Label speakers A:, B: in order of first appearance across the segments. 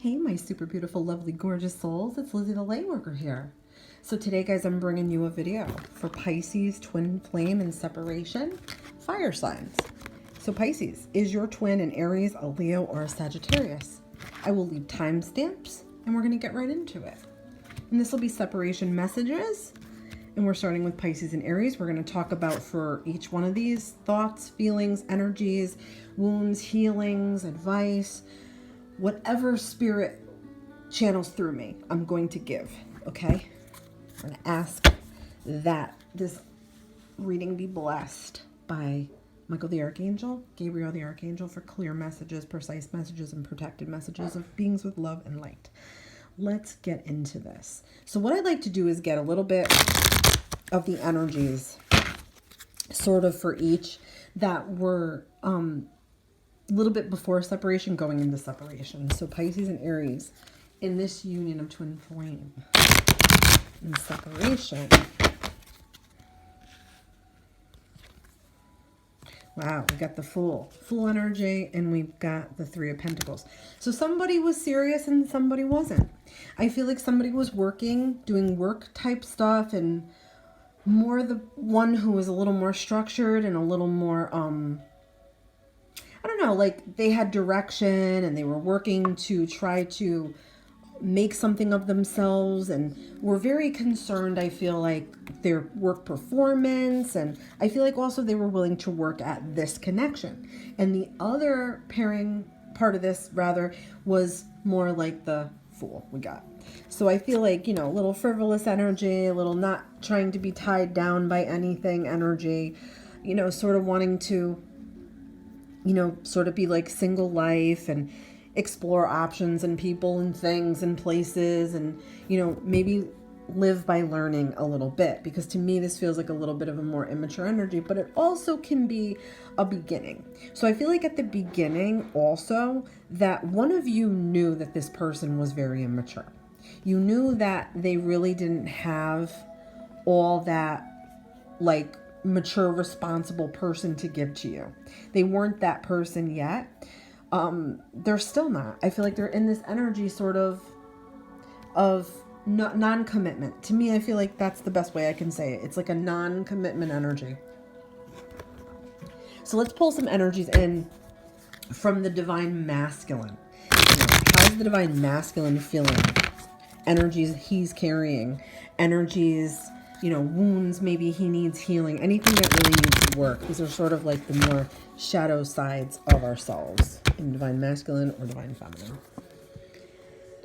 A: Hey, my super beautiful, lovely, gorgeous souls. It's Lizzie the Lightworker here. So today, guys, I'm bringing you a video for Pisces, twin flame, and separation, fire signs. So Pisces, is your twin an Aries, a Leo, or a Sagittarius? I will leave timestamps, and we're going to get right into it. And this will be separation messages. And we're starting with Pisces and Aries. We're going to talk about for each one of these thoughts, feelings, energies, wounds, healings, advice, whatever spirit channels through me, I'm going to give, okay? I'm going to ask that this reading be blessed by Michael the Archangel, Gabriel the Archangel, for clear messages, precise messages, and protected messages of beings with love and light. Let's get into this. So what I'd like to do is get a little bit of the energies sort of for each that were a little bit before separation, going into separation. So Pisces and Aries in this union of twin flame in separation. Wow, we got the full energy, and we've got the Three of Pentacles. So somebody was serious and somebody wasn't. I feel like somebody was working, doing work type stuff, and more the one who was a little more structured and a little more I don't know, like they had direction and they were working to try to make something of themselves and were very concerned, I feel like, their work performance. And I feel like also they were willing to work at this connection. And the other pairing part of this, rather, was more like the Fool we got. So I feel like, a little frivolous energy, a little not trying to be tied down by anything energy, sort of wanting to sort of be like single life and explore options and people and things and places and, maybe live by learning a little bit, because to me, this feels like a little bit of a more immature energy, but it also can be a beginning. So I feel like at the beginning also that one of you knew that this person was very immature. You knew that they really didn't have all that like mature, responsible person to give to you. They weren't that person yet. They're still not. I feel like they're in this energy sort of non-commitment. To me, I feel like that's the best way I can say it. It's like a non-commitment energy. So let's pull some energies in from the divine masculine. How's the divine masculine feeling? Energies he's carrying, energies, wounds maybe he needs healing, anything that really needs work. These are sort of like the more shadow sides of ourselves in divine masculine or divine feminine.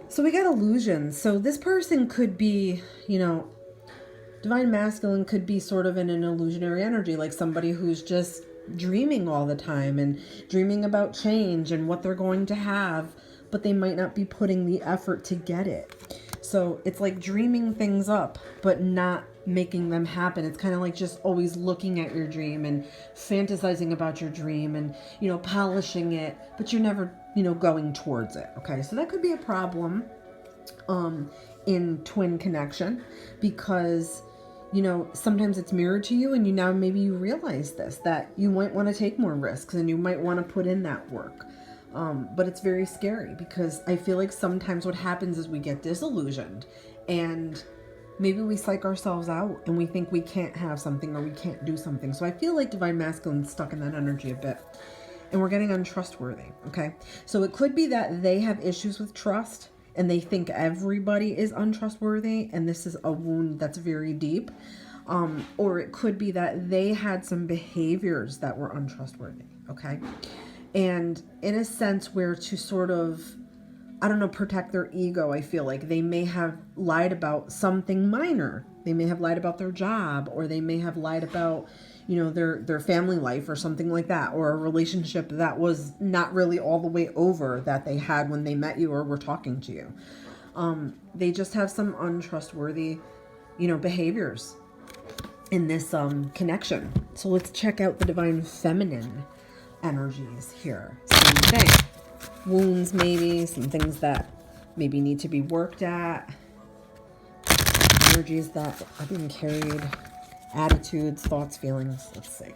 A: So we got illusions. So this person could be, divine masculine could be sort of in an illusionary energy, like somebody who's just dreaming all the time and dreaming about change and what they're going to have, but they might not be putting the effort to get it. So it's like dreaming things up, but not making them happen. It's kind of like just always looking at your dream and fantasizing about your dream and, polishing it, but you're never, going towards it. Okay. So that could be a problem, in twin connection, because, sometimes it's mirrored to you and maybe you realize this, that you might want to take more risks and you might want to put in that work. But it's very scary, because I feel like sometimes what happens is we get disillusioned and maybe we psych ourselves out and we think we can't have something or we can't do something. So I feel like divine masculine's stuck in that energy a bit, and we're getting untrustworthy. Okay. So it could be that they have issues with trust and they think everybody is untrustworthy, and this is a wound that's very deep. Or it could be that they had some behaviors that were untrustworthy. Okay. And in a sense where to sort of, protect their ego, I feel like they may have lied about something minor. They may have lied about their job, or they may have lied about, their family life or something like that, or a relationship that was not really all the way over that they had when they met you or were talking to you. They just have some untrustworthy, behaviors in this connection. So let's check out the divine feminine energies here. Same thing. Wounds, maybe some things that maybe need to be worked at, energies that are being carried, attitudes, thoughts, feelings. Let's see.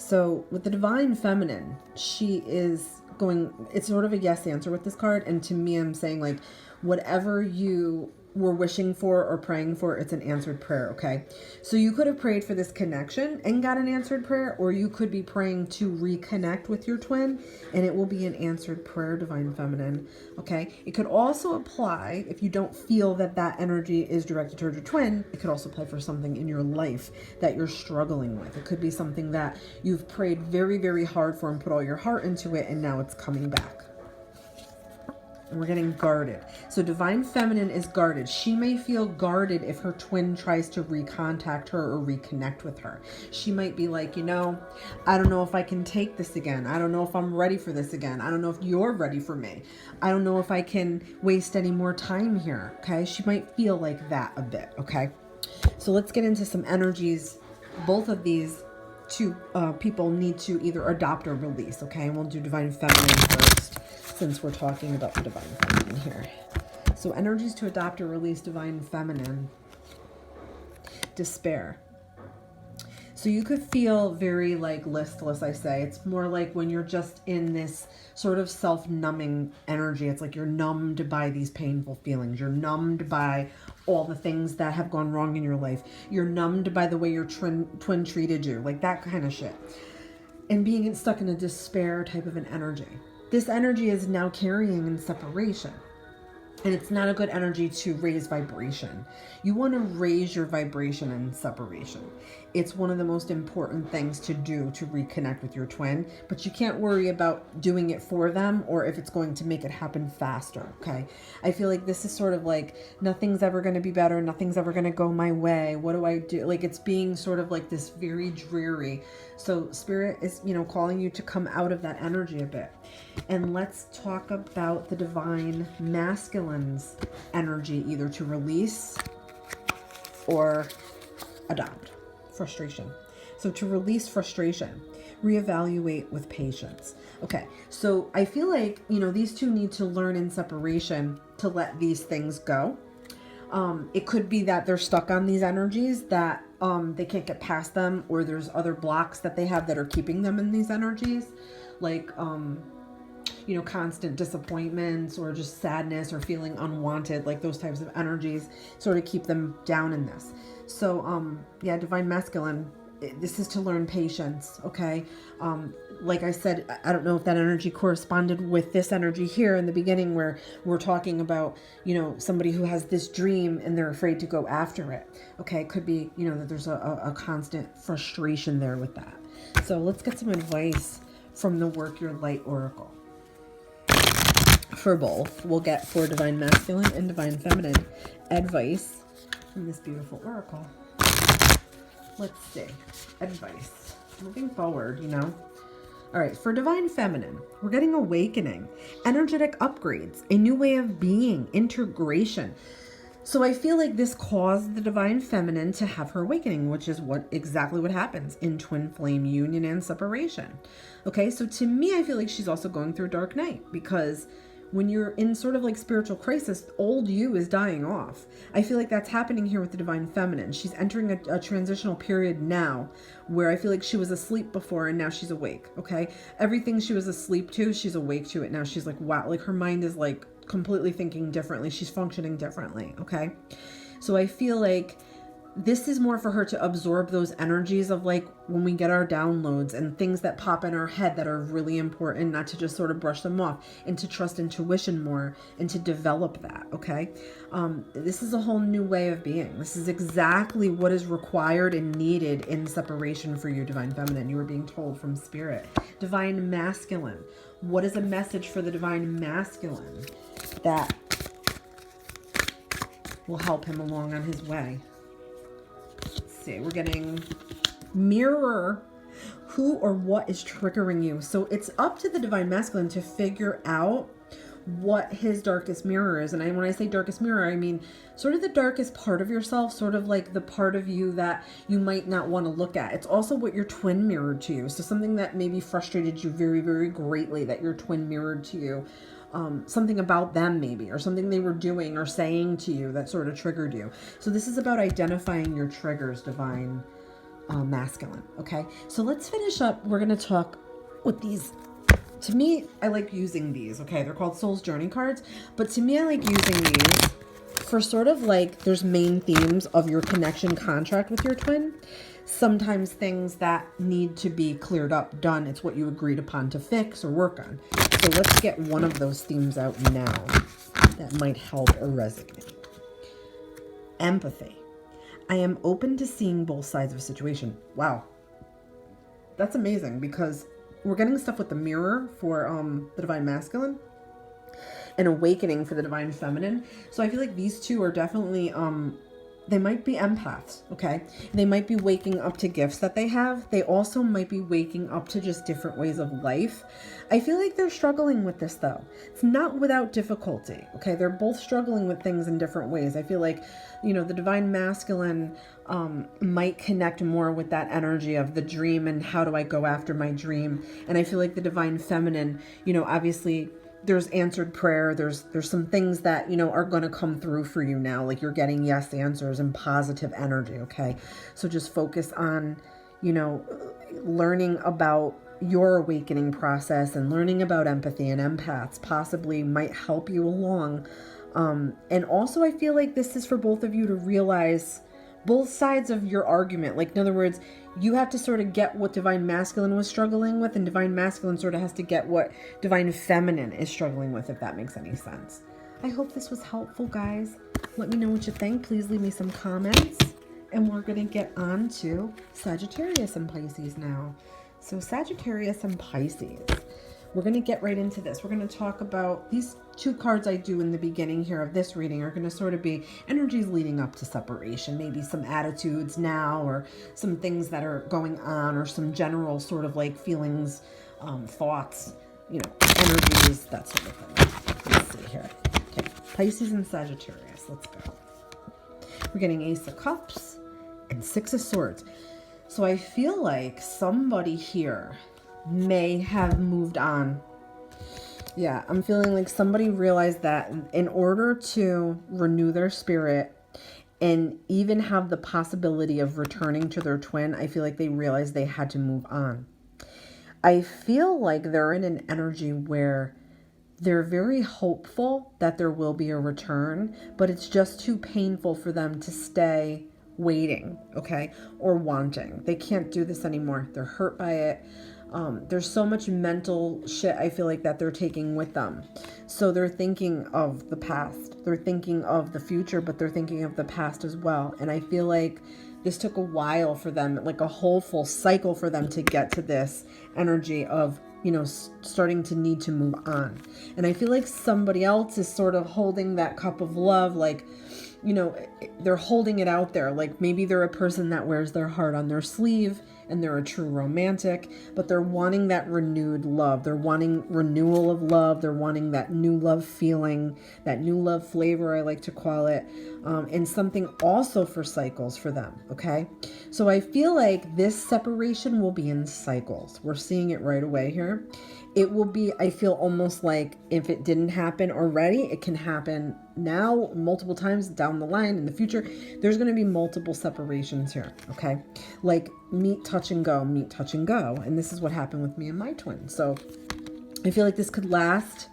A: So with the divine feminine, she is going, it's sort of a yes answer with this card. And to me, I'm saying like, whatever you were wishing for or praying for, it's an answered prayer, okay? So you could have prayed for this connection and got an answered prayer, or you could be praying to reconnect with your twin, and it will be an answered prayer, divine feminine, okay? It could also apply, if you don't feel that that energy is directed toward your twin, it could also apply for something in your life that you're struggling with. It could be something that you've prayed very, very hard for and put all your heart into it, and now it's coming back. And we're getting guarded. So divine feminine is guarded. She may feel guarded if her twin tries to recontact her or reconnect with her. She might be like, you know, I don't know if I can take this again. I don't know if I'm ready for this again. I don't know if you're ready for me. I don't know if I can waste any more time here. Okay. She might feel like that a bit. Okay. So let's get into some energies. Both of these two people need to either adopt or release. Okay. And we'll do divine feminine first, since we're talking about the divine feminine here. So energies to adopt or release divine feminine. Despair. So you could feel very like listless, I say. It's more like when you're just in this sort of self-numbing energy. It's like you're numbed by these painful feelings. You're numbed by all the things that have gone wrong in your life. You're numbed by the way your twin treated you. Like that kind of shit. And being stuck in a despair type of an energy. This energy is now carrying in separation. And it's not a good energy to raise vibration. You want to raise your vibration in separation. It's one of the most important things to do to reconnect with your twin, but you can't worry about doing it for them or if it's going to make it happen faster, okay? I feel like this is sort of like, nothing's ever going to be better. Nothing's ever going to go my way. What do I do? Like it's being sort of like this very dreary. So spirit is, you know, calling you to come out of that energy a bit. And let's talk about the divine masculine's energy, either to release or adopt. Frustration. So to release frustration, reevaluate with patience. Okay, so I feel like, you know, these two need to learn in separation to let these things go. It could be that they're stuck on these energies, that they can't get past them, or there's other blocks that they have that are keeping them in these energies, like you know, constant disappointments or just sadness or feeling unwanted, like those types of energies sort of keep them down in this. So yeah, divine masculine, this is to learn patience, okay? Like I said, I don't know if that energy corresponded with this energy here in the beginning, where we're talking about, you know, somebody who has this dream and they're afraid to go after it. Okay, it could be, you know, that there's a constant frustration there with that. So let's get some advice from the Work Your Light Oracle. For both, we'll get for divine masculine and divine feminine advice from this beautiful oracle. Let's see. Advice. Moving forward, you know. All right, for divine feminine, we're getting awakening, energetic upgrades, a new way of being, integration. So I feel like this caused the divine feminine to have her awakening, which is exactly what happens in twin flame union and separation. Okay, so to me, I feel like she's also going through a dark night, because when you're in sort of like spiritual crisis, old you is dying off. I feel like that's happening here with the divine feminine. She's entering a transitional period now where I feel like she was asleep before and now she's awake, okay? Everything she was asleep to, she's awake to it now. She's like, wow, like her mind is like completely thinking differently. She's functioning differently, okay? So I feel like this is more for her to absorb those energies of like when we get our downloads and things that pop in our head that are really important, not to just sort of brush them off, and to trust intuition more and to develop that, okay? This is a whole new way of being. This is exactly what is required and needed in separation for you, divine feminine. You were being told from spirit. Divine masculine. What is a message for the divine masculine that will help him along on his way? See, we're getting mirror who or what is triggering you. So it's up to the divine masculine to figure out what his darkest mirror is. And when I say darkest mirror, I mean sort of the darkest part of yourself, sort of like the part of you that you might not want to look at. It's also what your twin mirrored to you. So something that maybe frustrated you very, very greatly that your twin mirrored to you. Something about them maybe, or something they were doing or saying to you that sort of triggered you. So this is about identifying your triggers, divine masculine. Okay, so let's finish up. We're going to talk with these. To me, I like using these. Okay, they're called Soul's Journey cards, but to me, I like using these for sort of like, there's main themes of your connection contract with your twin. Sometimes things that need to be cleared up, done. It's what you agreed upon to fix or work on. So let's get one of those themes out now that might help or resonate. Empathy. I am open to seeing both sides of a situation. Wow. That's amazing, because we're getting stuff with the mirror for the divine masculine and awakening for the divine feminine. So I feel like these two are definitely they might be empaths. Okay, they might be waking up to gifts that they have. They also might be waking up to just different ways of life. I feel like they're struggling with this, though. It's not without difficulty. Okay, they're both struggling with things in different ways. I feel like, you know, the divine masculine might connect more with that energy of the dream and how do I go after my dream. And I feel like the divine feminine, you know, obviously there's answered prayer. There's some things that, you know, are going to come through for you now. Like you're getting yes answers and positive energy. Okay, so just focus on, you know, learning about your awakening process and learning about empathy and empaths possibly might help you along. And also I feel like this is for both of you to realize both sides of your argument. Like, in other words, you have to sort of get what divine masculine was struggling with, and divine masculine sort of has to get what divine feminine is struggling with, if that makes any sense. I hope this was helpful, guys. Let me know what you think. Please leave me some comments. And we're going to get on to Sagittarius and Pisces now. So Sagittarius and Pisces. We're going to get right into this. We're going to talk about these two cards I do in the beginning here of this reading are going to sort of be energies leading up to separation, maybe some attitudes now or some things that are going on or some general sort of like feelings, thoughts, you know, energies, that sort of thing. Let's see here. Okay, Pisces and Sagittarius. Let's go. We're getting Ace of Cups and Six of Swords. So I feel like somebody here may have moved on. Yeah, I'm feeling like somebody realized that in order to renew their spirit and even have the possibility of returning to their twin, I feel like they realized they had to move on. I feel like they're in an energy where they're very hopeful that there will be a return, but it's just too painful for them to stay waiting, okay, or wanting. They can't do this anymore. They're hurt by it. There's so much mental shit I feel like that they're taking with them. So they're thinking of the past. They're thinking of the future, but they're thinking of the past as well. And I feel like this took a while for them, like a whole full cycle for them to get to this energy of, you know, starting to need to move on. And I feel like somebody else is sort of holding that cup of love, like, you know, they're holding it out there. Like maybe they're a person that wears their heart on their sleeve and they're a true romantic, but they're wanting that renewed love. They're wanting renewal of love. They're wanting that new love feeling, that new love flavor, I like to call it, and something also for cycles for them, okay? So I feel like this separation will be in cycles. We're seeing it right away here. It will be, I feel almost like if it didn't happen already, it can happen now multiple times down the line in the future. There's going to be multiple separations here, okay? Like meet, touch, and go, meet, touch, and go. And this is what happened with me and my twin. So I feel like this could last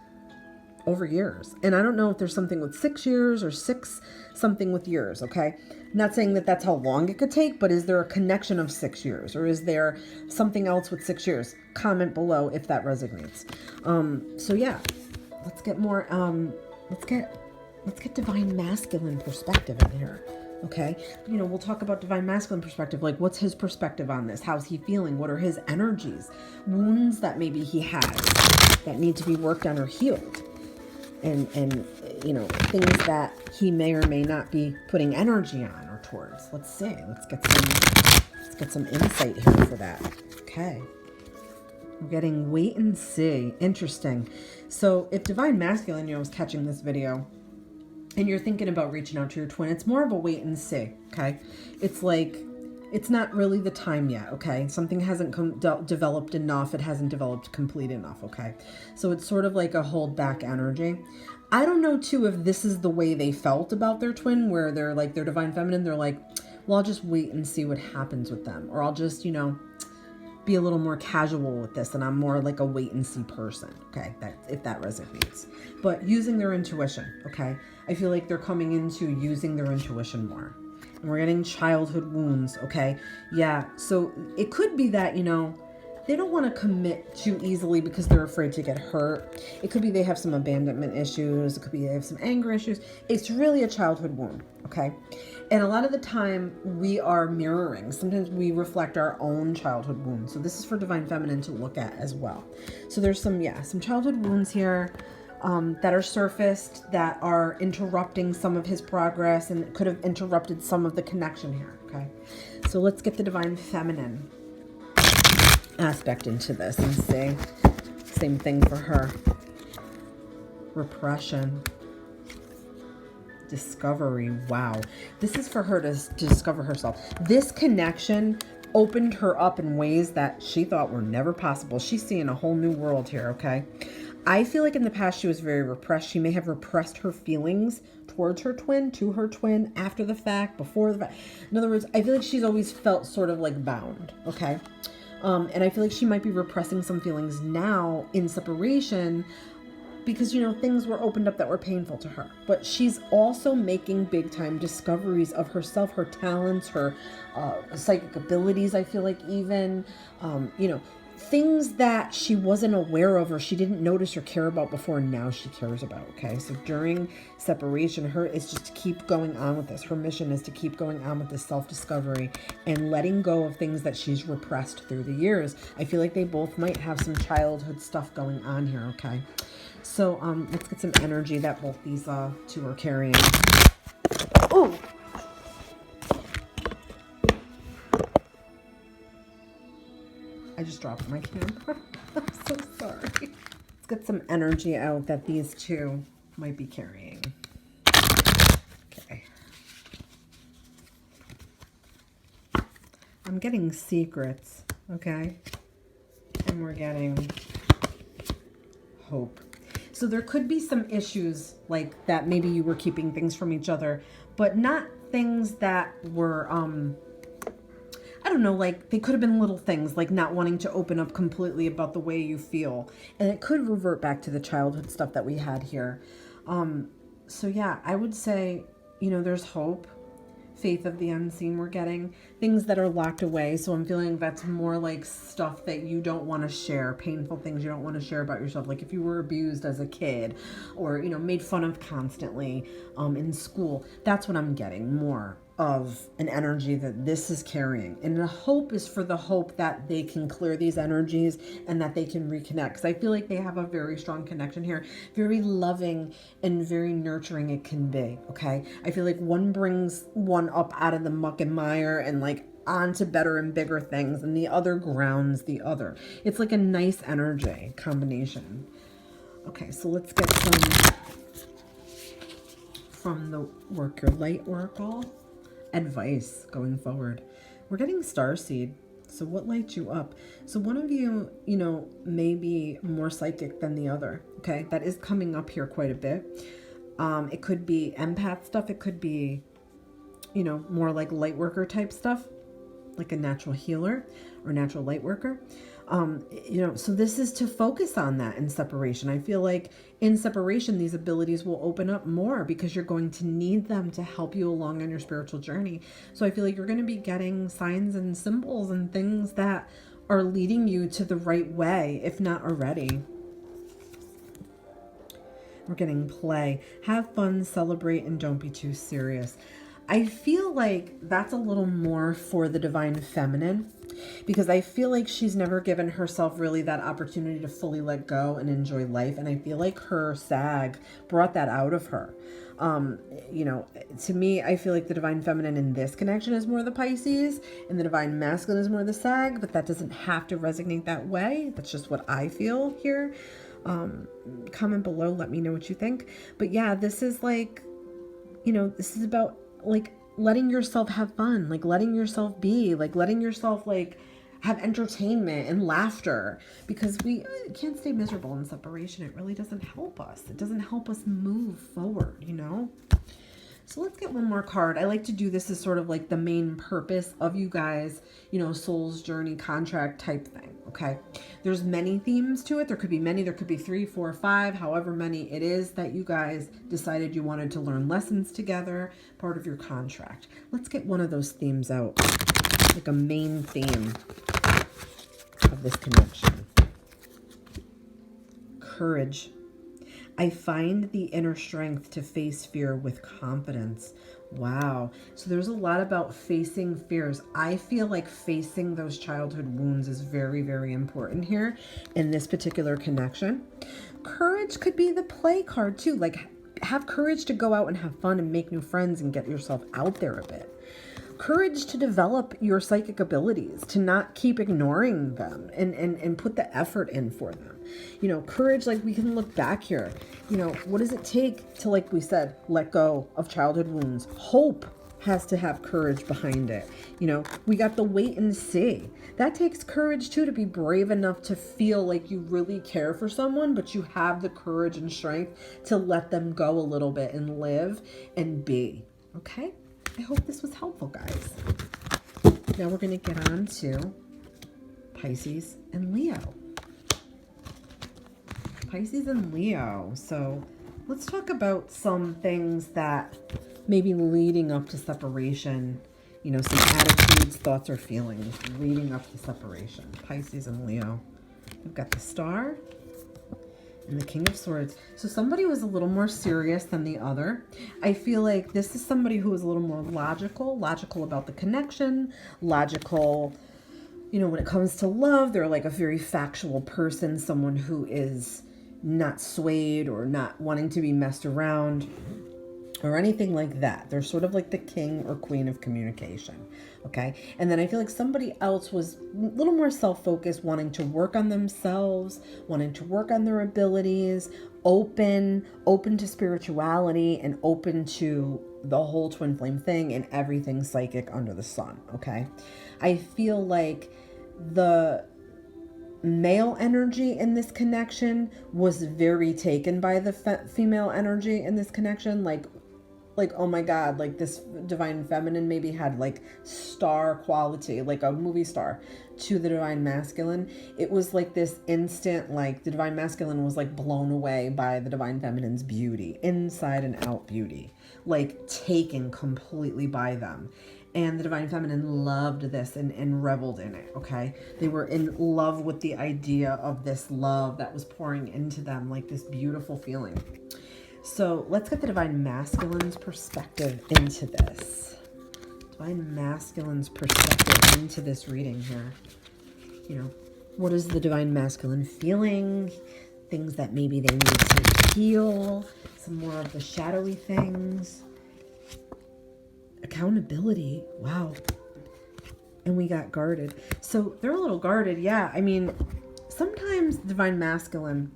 A: over years. And I don't know if there's something with 6 years or something with years, okay? Not saying that that's how long it could take, but is there a connection of 6 years, or is there something else with 6 years? Comment below if that resonates. So yeah, let's get more, let's get divine masculine perspective in here. Okay. You know, we'll talk about divine masculine perspective. Like what's his perspective on this? How's he feeling? What are his energies? Wounds that maybe he has that need to be worked on or healed. And you know, things that he may or may not be putting energy on or towards. Let's see. Let's get some insight here for that. Okay. We're getting wait and see. Interesting. So if divine masculine, you know, is catching this video and you're thinking about reaching out to your twin, it's more of a wait and see. Okay. It's like, it's not really the time yet, okay? Something hasn't developed enough. It hasn't developed complete enough, okay? So it's sort of like a hold back energy. I don't know, too, if this is the way they felt about their twin, where they're like, their divine feminine, they're like, well, I'll just wait and see what happens with them. Or I'll just, be a little more casual with this, and I'm more like a wait and see person. Okay, if that resonates. But using their intuition, okay? I feel like they're coming into using their intuition more. And we're getting childhood wounds, okay? Yeah, so it could be that, they don't want to commit too easily because they're afraid to get hurt. It could be they have some abandonment issues. It could be they have some anger issues. It's really a childhood wound, okay? And a lot of the time we are mirroring. Sometimes we reflect our own childhood wounds. So this is for Divine Feminine to look at as well. So there's some childhood wounds here that are surfaced, that are interrupting some of his progress, and could have interrupted some of the connection here, okay? So let's get the Divine Feminine aspect into this and see. Same thing for her. Repression. Discovery. Wow. This is for her to discover herself. This connection opened her up in ways that she thought were never possible. She's seeing a whole new world here, okay? I feel like in the past she was very repressed. She may have repressed her feelings towards her twin, to her twin, after the fact, before the fact. In other words, I feel like she's always felt sort of like bound, okay? And I feel like she might be repressing some feelings now in separation because, things were opened up that were painful to her. But she's also making big time discoveries of herself, her talents, her psychic abilities, I feel like even, things that she wasn't aware of or she didn't notice or care about before, now she cares about, okay? So during separation, her is just to keep going on with this. Her mission is to keep going on with this self-discovery and letting go of things that she's repressed through the years. I feel like they both might have some childhood stuff going on here, okay? So let's get some energy that both these two are carrying. Oh! I just dropped my camera. I'm so sorry. Let's get some energy out that these two might be carrying. Okay. I'm getting secrets, okay? And we're getting hope. So there could be some issues like that. Maybe you were keeping things from each other, but not things that were, I don't know, like they could have been little things like not wanting to open up completely about the way you feel. And it could revert back to the childhood stuff that we had here. So yeah, I would say, there's hope, faith of the unseen we're getting, things that are locked away. So I'm feeling that's more like stuff that you don't want to share, painful things you don't want to share about yourself. Like if you were abused as a kid or, made fun of constantly in school, that's what I'm getting more of an energy that this is carrying. And the hope is for the hope that they can clear these energies and that they can reconnect. Because I feel like they have a very strong connection here, very loving and very nurturing it can be, okay? I feel like one brings one up out of the muck and mire and like onto better and bigger things, and the other grounds the other. It's like a nice energy combination. Okay, so let's get some from the Work Your Light Oracle advice going forward. We're getting Starseed. So what lights you up? So one of you, may be more psychic than the other. Okay, that is coming up here quite a bit. It could be empath stuff. It could be, more like light worker type stuff, like a natural healer or natural light worker. So this is to focus on that in separation. I feel like in separation, these abilities will open up more because you're going to need them to help you along on your spiritual journey. So I feel like you're going to be getting signs and symbols and things that are leading you to the right way, if not already. We're getting play. Have fun, celebrate, and don't be too serious. I feel like that's a little more for the Divine Feminine, because I feel like she's never given herself really that opportunity to fully let go and enjoy life. And I feel like her Sag brought that out of her. To me, I feel like the Divine Feminine in this connection is more the Pisces and the Divine Masculine is more the Sag, but that doesn't have to resonate that way. That's just what I feel here. Comment below, let me know what you think. But yeah, this is like, this is about like letting yourself have fun, like letting yourself be, like letting yourself like have entertainment and laughter, because we can't stay miserable in separation. It really doesn't help us. It doesn't help us move forward, So let's get one more card. I like to do this as sort of like the main purpose of you guys, you know, soul's journey contract type thing. Okay. There's many themes to it. There could be many, there could be 3, 4, 5, however many it is that you guys decided you wanted to learn lessons together, part of your contract. Let's get one of those themes out, like a main theme of this connection. Courage. I find the inner strength to face fear with confidence. Wow. So there's a lot about facing fears. I feel like facing those childhood wounds is very, very important here in this particular connection. Courage could be the play card too. Like, have courage to go out and have fun and make new friends and get yourself out there a bit. Courage to develop your psychic abilities, to not keep ignoring them and put the effort in for them. You know, courage, like we can look back here. You know, what does it take to, like we said, let go of childhood wounds? Hope has to have courage behind it. You know, we got the wait and see. That takes courage too, to be brave enough to feel like you really care for someone, but you have the courage and strength to let them go a little bit and live and be. Okay? I hope this was helpful, guys. Now we're going to get on to Pisces and Leo. Pisces and Leo. So let's talk about some things that maybe leading up to separation, you know, some attitudes, thoughts, or feelings leading up to separation. Pisces and Leo. We've got the Star and the King of Swords. So somebody was a little more serious than the other. I feel like this is somebody who is a little more logical about the connection, logical, you know, when it comes to love. They're like a very factual person, someone who is not swayed or not wanting to be messed around or anything like that. They're sort of like the king or queen of communication. Okay. And then I feel like somebody else was a little more self-focused, wanting to work on themselves, wanting to work on their abilities, open to spirituality and open to the whole twin flame thing and everything psychic under the sun. Okay. I feel like the male energy in this connection was very taken by the female energy in this connection. Like, oh my God, like this divine feminine maybe had like star quality, like a movie star, to the divine masculine. It was like this instant, like the divine masculine was like blown away by the divine feminine's beauty, inside and out beauty, like taken completely by them. And the divine feminine loved this and reveled in it, okay? They were in love with the idea of this love that was pouring into them, like this beautiful feeling. So let's get the divine masculine's perspective into this. Divine masculine's perspective into this reading here. You know, what is the divine masculine feeling? Things that maybe they need to heal. Some more of the shadowy things. Accountability. Wow. And we got guarded. So they're a little guarded. Yeah. I mean, sometimes divine masculine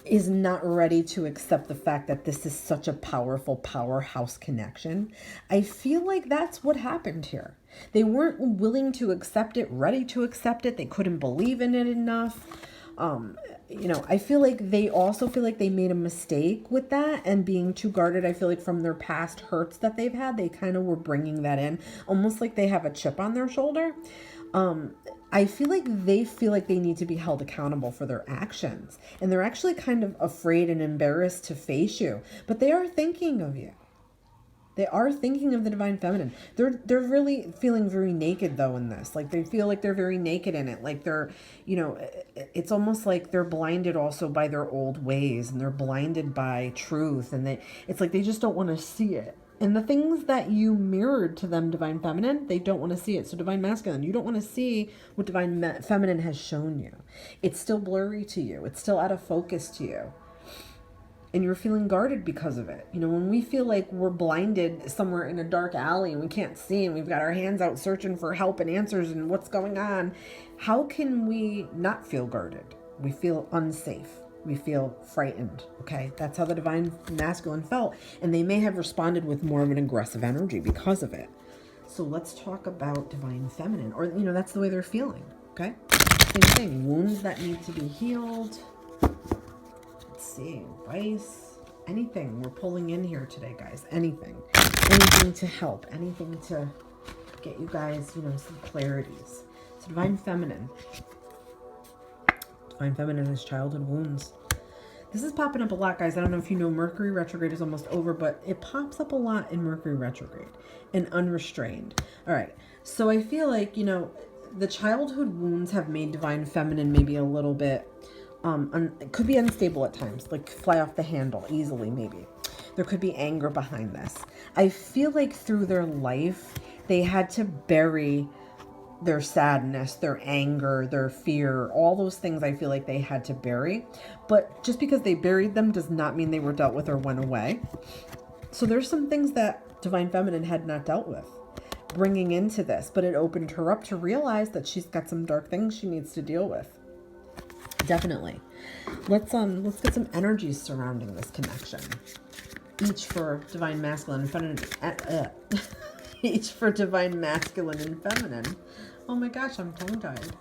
A: is not ready to accept the fact that this is such a powerful powerhouse connection. I feel like that's what happened here. They weren't willing to accept it, ready to accept it. They couldn't believe in it enough. You know, I feel like they also feel like they made a mistake with that and being too guarded. I feel like from their past hurts that they've had, they kind of were bringing that in, almost like they have a chip on their shoulder. I feel like they need to be held accountable for their actions, and they're actually kind of afraid and embarrassed to face you, but they are thinking of you. They are thinking of the divine feminine. They're really feeling very naked though in this. Like they feel like they're very naked in it. Like they're, you know, it's almost like they're blinded also by their old ways, and they're blinded by truth, and it's like they just don't want to see it. And the things that you mirrored to them, divine feminine, they don't want to see it. So divine masculine, you don't want to see what divine feminine has shown you. It's still blurry to you. It's still out of focus to you. And you're feeling guarded because of it. You know, when we feel like we're blinded somewhere in a dark alley and we can't see, and we've got our hands out searching for help and answers and what's going on, how can we not feel guarded? We feel unsafe. We feel frightened, okay? That's how the divine masculine felt. And they may have responded with more of an aggressive energy because of it. So let's talk about divine feminine. Or, you know, that's the way they're feeling, okay? Same thing. Wounds that need to be healed. Let's see. Advice. Anything we're pulling in here today, guys. Anything. Anything to help. Anything to get you guys, you know, some clarities. So Divine Feminine. Divine Feminine is childhood wounds. This is popping up a lot, guys. I don't know if you know Mercury retrograde is almost over, but it pops up a lot in Mercury retrograde and unrestrained. All right. So I feel like, you know, the childhood wounds have made Divine Feminine maybe a little bit, it could be unstable at times, like fly off the handle easily maybe. There could be anger behind this. I feel like through their life, they had to bury their sadness, their anger, their fear, all those things I feel like they had to bury. But just because they buried them does not mean they were dealt with or went away. So there's some things that Divine Feminine had not dealt with bringing into this, but it opened her up to realize that she's got some dark things she needs to deal with. Definitely. Let's get some energies surrounding this connection. Each for Divine Masculine and Feminine. Each for Divine Masculine and Feminine. Oh my gosh, I'm tongue-tied.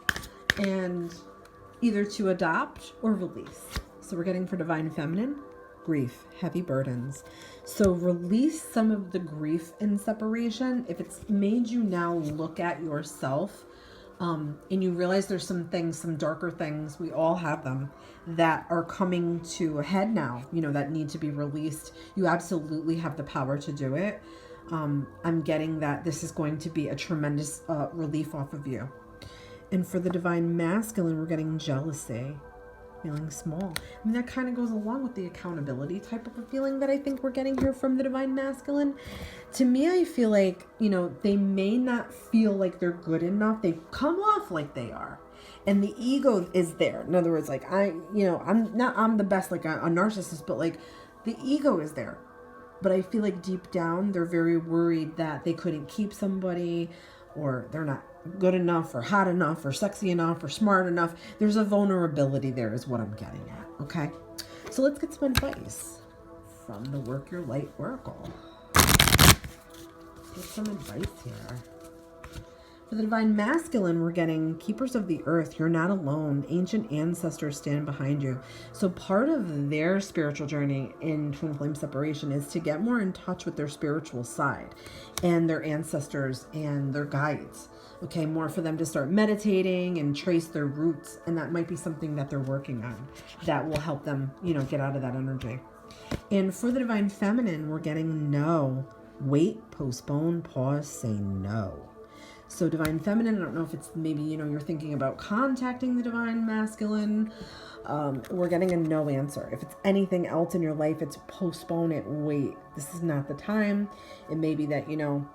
A: And either to adopt or release. So we're getting for Divine Feminine, grief, heavy burdens. So release some of the grief in separation. If it's made you now look at yourself, and you realize there's some things, some darker things, we all have them, that are coming to a head now, you know, that need to be released. You absolutely have the power to do it. I'm getting that this is going to be a tremendous relief off of you. And for the Divine Masculine, we're getting jealousy, feeling small. I mean, that kind of goes along with the accountability type of a feeling that I think we're getting here from the Divine Masculine. To me, I feel like, you know, they may not feel like they're good enough. They come off like they are. And the ego is there. In other words, like, I'm the best, like a narcissist, but like the ego is there. But I feel like deep down, they're very worried that they couldn't keep somebody, or they're not good enough, or hot enough, or sexy enough, or smart enough. There's a vulnerability there is what I'm getting at, okay? So let's get some advice from the Work Your Light Oracle. Get some advice here. For the Divine Masculine, we're getting Keepers of the Earth. You're not alone. Ancient ancestors stand behind you. So part of their spiritual journey in twin flame separation is to get more in touch with their spiritual side and their ancestors and their guides. Okay, more for them to start meditating and trace their roots. And that might be something that they're working on that will help them, you know, get out of that energy. And for the Divine Feminine, we're getting no. Wait, postpone, pause, say no. So Divine Feminine, I don't know if it's maybe, you know, you're thinking about contacting the Divine Masculine. We're getting a no answer. If it's anything else in your life, it's postpone it, wait. This is not the time. It may be that, you know,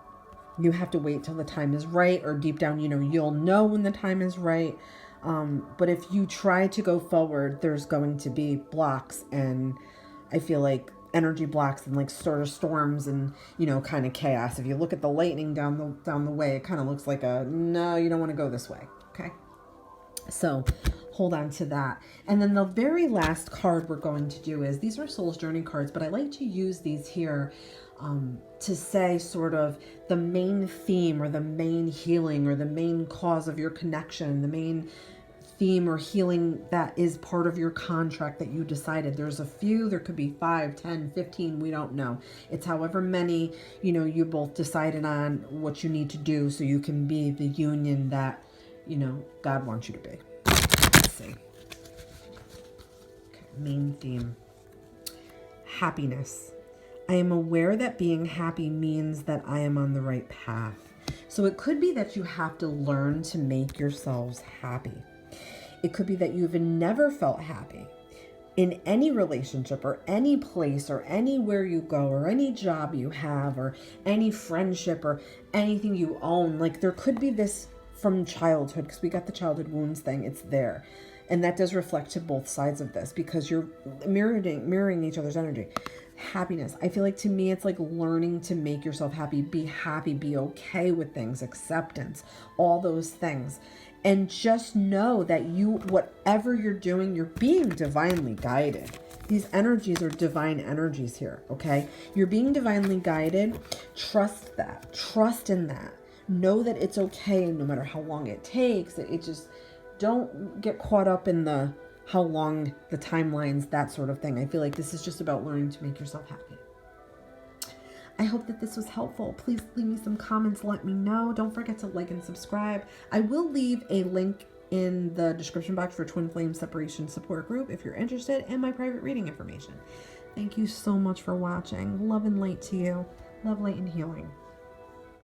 A: you have to wait till the time is right, or deep down, you know, you'll know when the time is right. But if you try to go forward, there's going to be blocks, and I feel like energy blocks and like sort of storms and, you know, kind of chaos. If you look at the lightning down the way, it kind of looks like a, no, you don't want to go this way. Okay. So hold on to that. And then the very last card we're going to do is, these are Soul's Journey cards, but I like to use these here to say sort of the main theme, or the main healing, or the main cause of your connection, the main theme or healing that is part of your contract that you decided. There's a few, there could be 5, 10, 15, we don't know. It's however many, you know, you both decided on what you need to do so you can be the union that, you know, God wants you to be. Let's see. Okay, main theme. Happiness. I am aware that being happy means that I am on the right path. So it could be that you have to learn to make yourselves happy. It could be that you've never felt happy in any relationship, or any place, or anywhere you go, or any job you have, or any friendship, or anything you own. Like, there could be this from childhood, because we got the childhood wounds thing. It's there. And that does reflect to both sides of this, because you're mirroring each other's energy. Happiness. I feel like, to me, it's like learning to make yourself happy, be okay with things, acceptance, all those things. And just know that whatever you're doing, you're being divinely guided. These energies are divine energies here, okay? You're being divinely guided. Trust that. Trust in that. Know that it's okay no matter how long it takes. It just, don't get caught up in the how long, the timelines, that sort of thing. I feel like this is just about learning to make yourself happy. I hope that this was helpful. Please leave me some comments. Let me know. Don't forget to like and subscribe. I will leave a link in the description box for Twin Flame Separation Support Group if you're interested, and my private reading information. Thank you so much for watching. Love and light to you. Love, light, and healing.